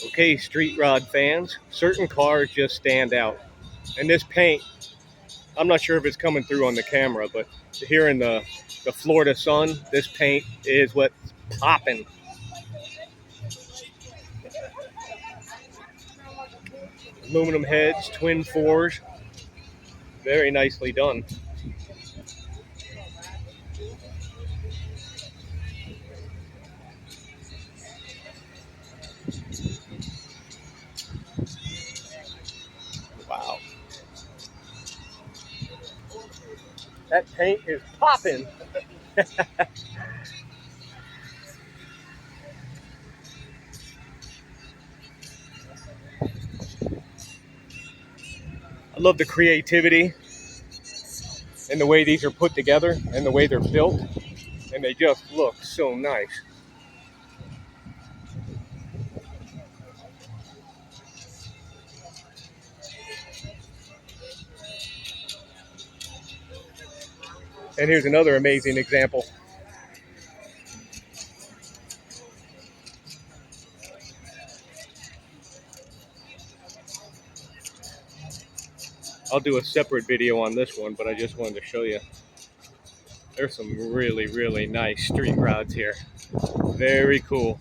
Okay, street rod fans, certain cars just stand out. And this paint, I'm not sure if it's coming through on the camera, but here in the Florida sun, this paint is what's popping. Aluminum heads, twin fours, very nicely done. Wow. That paint is popping. I love the creativity and the way these are put together and the way they're built, and they just look so nice. And here's another amazing example. I'll do a separate video on this one, but I just wanted to show you. There's some really, really nice street rods here. Very cool.